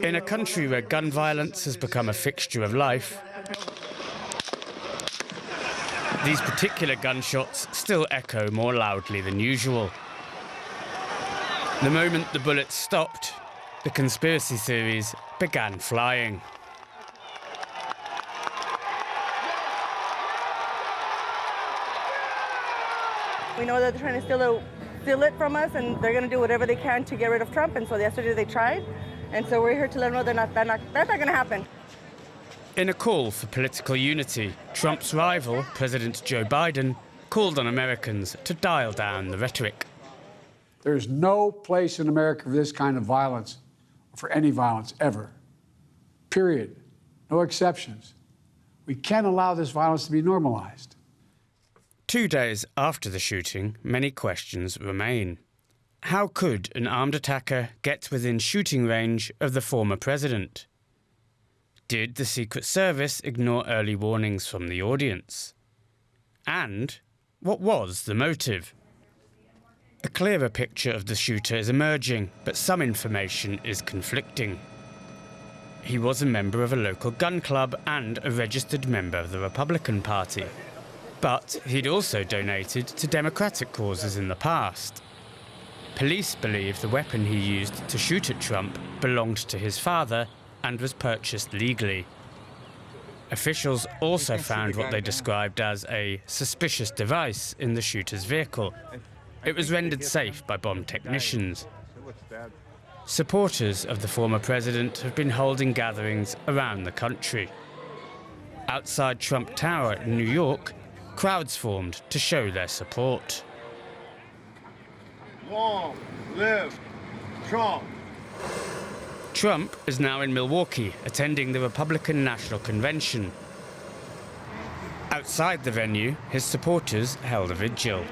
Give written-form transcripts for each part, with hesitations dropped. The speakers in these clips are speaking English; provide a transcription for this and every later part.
In a country where gun violence has become a fixture of life, these particular gunshots still echo more loudly than usual. The moment the bullets stopped, the conspiracy theories began flying. We know that they're trying to steal it from us, and they're going to do whatever they can to get rid of Trump. And so yesterday they tried, and so we're here to let them know that's not going to happen. In a call for political unity, Trump's rival, President Joe Biden, called on Americans to dial down the rhetoric. There is no place in America for this kind of violence, or for any violence ever. Period. No exceptions. We can't allow this violence to be normalized. 2 days after the shooting, many questions remain. How could an armed attacker get within shooting range of the former president? Did the Secret Service ignore early warnings from the audience? And what was the motive? A clearer picture of the shooter is emerging, but some information is conflicting. He was a member of a local gun club and a registered member of the Republican Party. But he'd also donated to Democratic causes in the past. Police believe the weapon he used to shoot at Trump belonged to his father and was purchased legally. Officials also found what they described as a suspicious device in the shooter's vehicle. It was rendered safe by bomb technicians. Supporters of the former president have been holding gatherings around the country. Outside Trump Tower in New York, crowds formed to show their support. Long live Trump! Trump is now in Milwaukee, attending the Republican National Convention. Outside the venue, his supporters held a vigil.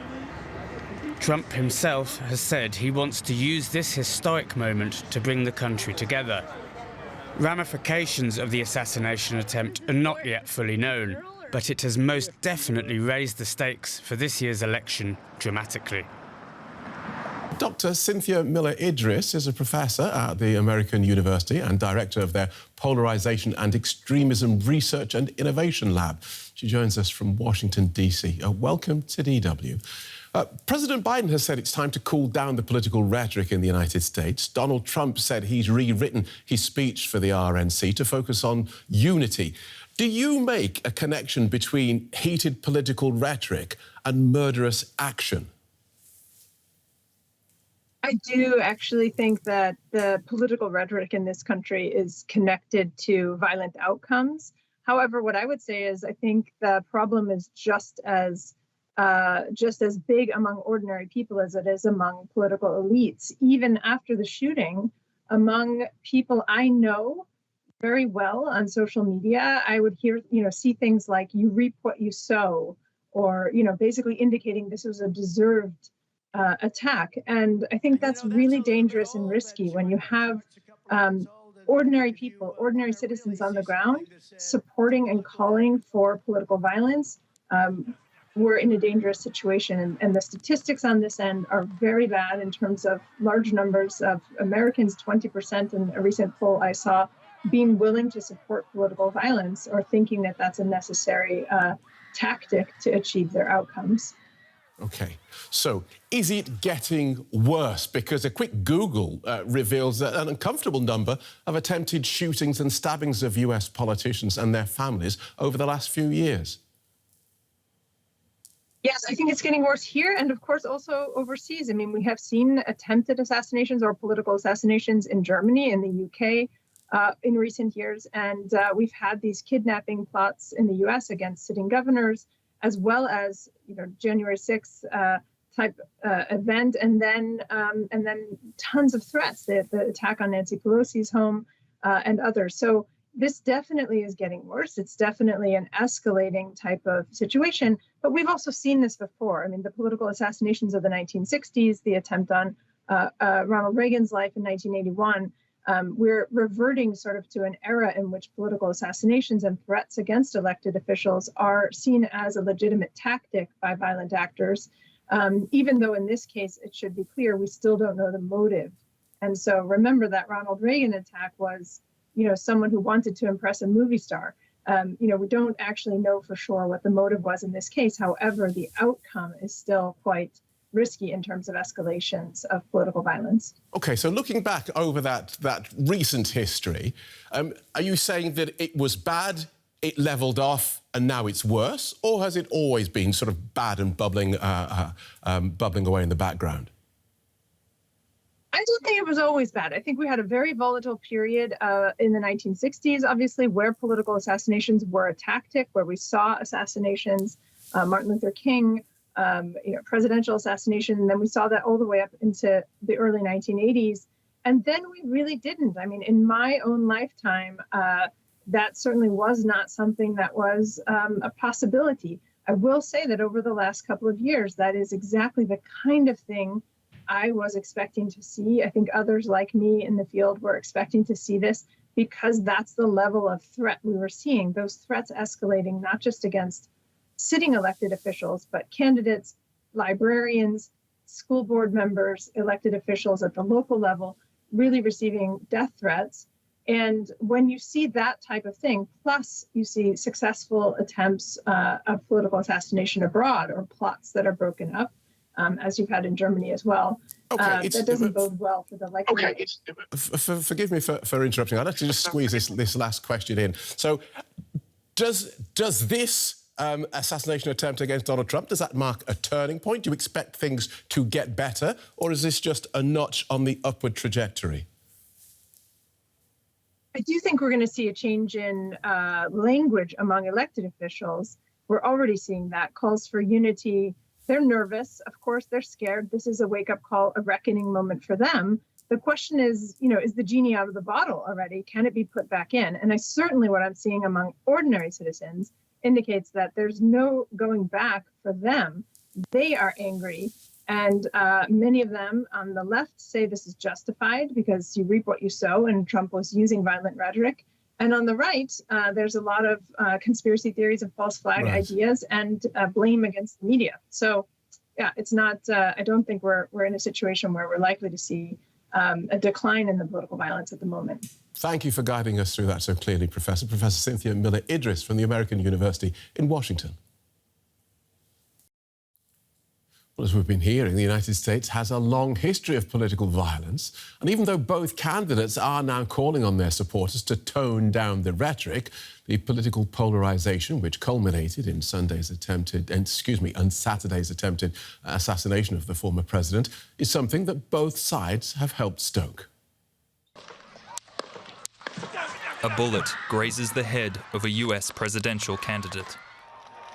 Trump himself has said he wants to use this historic moment to bring the country together. Ramifications of the assassination attempt are not yet fully known, but it has most definitely raised the stakes for this year's election dramatically. Dr. Cynthia Miller-Idris is a professor at the American University and director of their Polarization and Extremism Research and Innovation Lab. She joins us from Washington, D.C. Welcome to DW. President Biden has said it's time to cool down the political rhetoric in the United States. Donald Trump said he's rewritten his speech for the RNC to focus on unity. Do you make a connection between heated political rhetoric and murderous action? I do actually think that the political rhetoric in this country is connected to violent outcomes. However, what I would say is I think the problem is just as big among ordinary people as it is among political elites. Even after the shooting, among people I know very well on social media, I would see things like "you reap what you sow," or basically indicating this was a deserved attack. And I think that's really dangerous and risky when you have ordinary people, ordinary citizens on the ground supporting and calling for political violence. We're in a dangerous situation. And the statistics on this end are very bad in terms of large numbers of Americans, 20% in a recent poll I saw, being willing to support political violence or thinking that that's a necessary tactic to achieve their outcomes. OK, so is it getting worse? Because a quick Google reveals an uncomfortable number of attempted shootings and stabbings of US politicians and their families over the last few years. Yes, I think it's getting worse here and, of course, also overseas. I mean, we have seen attempted assassinations or political assassinations in Germany, in the UK, in recent years. And we've had these kidnapping plots in the US against sitting governors, as well as, January 6th type event, and then tons of threats, the attack on Nancy Pelosi's home and others. So this definitely is getting worse. It's definitely an escalating type of situation. But we've also seen this before. I mean, the political assassinations of the 1960s, the attempt on Ronald Reagan's life in 1981. We're reverting sort of to an era in which political assassinations and threats against elected officials are seen as a legitimate tactic by violent actors, even though in this case, it should be clear, we still don't know the motive And so remember that Ronald Reagan attack was, someone who wanted to impress a movie star. We don't actually know for sure what the motive was in this case. However, the outcome is still quite risky in terms of escalations of political violence. OK, so looking back over that recent history, are you saying that it was bad, it levelled off, and now it's worse? Or has it always been sort of bad and bubbling away in the background? I don't think it was always bad. I think we had a very volatile period in the 1960s, obviously, where political assassinations were a tactic, where we saw assassinations, Martin Luther King, presidential assassination, and then we saw that all the way up into the early 1980s. And then we really didn't. I mean, in my own lifetime, that certainly was not something that was a possibility. I will say that over the last couple of years, that is exactly the kind of thing I was expecting to see. I think others like me in the field were expecting to see this because that's the level of threat we were seeing. Those threats escalating not just against sitting elected officials, but candidates, librarians, school board members, elected officials at the local level, really receiving death threats. And when you see that type of thing, plus you see successful attempts of political assassination abroad or plots that are broken up, as you've had in Germany as well. Okay, that doesn't bode well for the likelihood. Okay, forgive me for interrupting. I'd like to just squeeze this last question in. So, does this assassination attempt against Donald Trump, does that mark a turning point? Do you expect things to get better, or is this just a notch on the upward trajectory? I do think we're going to see a change in language among elected officials. We're already seeing that. Calls for unity. They're nervous. Of course, they're scared. This is a wake-up call, a reckoning moment for them. The question is, is the genie out of the bottle already? Can it be put back in? And what I'm seeing among ordinary citizens indicates that there's no going back for them. They are angry. And many of them on the left say this is justified because you reap what you sow, and Trump was using violent rhetoric. And on the right, there's a lot of conspiracy theories and false flag ideas and blame against the media. So, yeah, it's not, I don't think we're in a situation where we're likely to see a decline in the political violence at the moment. Thank you for guiding us through that so clearly, Professor. Professor Cynthia Miller-Idris from the American University in Washington. Well, as we've been hearing, the United States has a long history of political violence. And even though both candidates are now calling on their supporters to tone down the rhetoric, the political polarization, which culminated in Saturday's attempted assassination of the former president, is something that both sides have helped stoke. A bullet grazes the head of a US presidential candidate.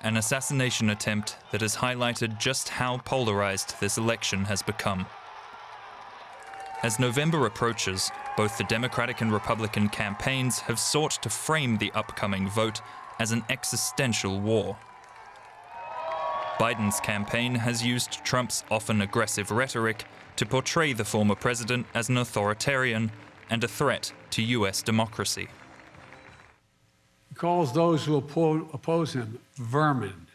An assassination attempt that has highlighted just how polarized this election has become. As November approaches, both the Democratic and Republican campaigns have sought to frame the upcoming vote as an existential war. Biden's campaign has used Trump's often aggressive rhetoric to portray the former president as an authoritarian and a threat to US democracy. He calls those who oppose him vermin.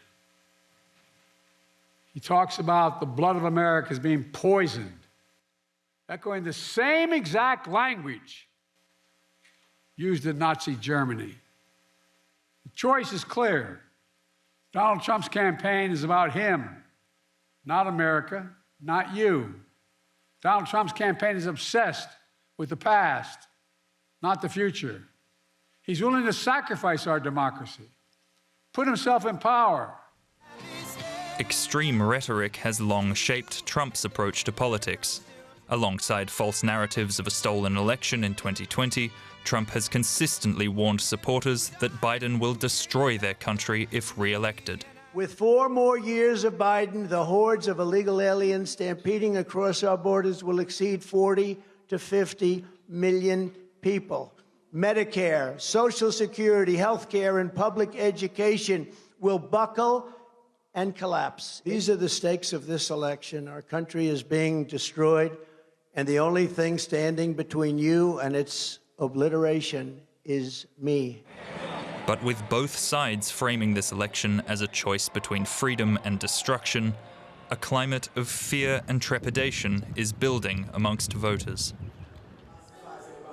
He talks about the blood of America as being poisoned, echoing the same exact language used in Nazi Germany. The choice is clear. Donald Trump's campaign is about him, not America, not you. Donald Trump's campaign is obsessed with the past, not the future. He's willing to sacrifice our democracy, put himself in power. Extreme rhetoric has long shaped Trump's approach to politics. Alongside false narratives of a stolen election in 2020, Trump has consistently warned supporters that Biden will destroy their country if re-elected. With 4 more years of Biden, the hordes of illegal aliens stampeding across our borders will exceed 40 to 50 million people. Medicare, Social Security, health care, and public education will buckle and collapse. These are the stakes of this election. Our country is being destroyed, and the only thing standing between you and its obliteration is me. But with both sides framing this election as a choice between freedom and destruction, a climate of fear and trepidation is building amongst voters.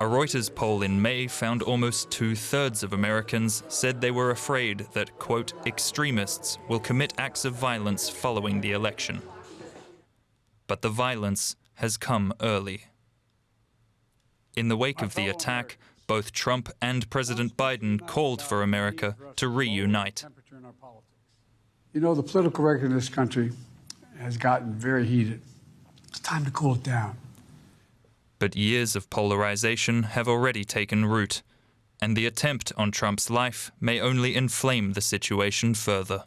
A Reuters poll in May found almost 2/3 of Americans said they were afraid that, quote, extremists will commit acts of violence following the election. But the violence has come early. In the wake of the attack, both Trump and President Biden called for America to reunite. You know, the political record in this country has gotten very heated. It's time to cool it down. But years of polarization have already taken root, and the attempt on Trump's life may only inflame the situation further.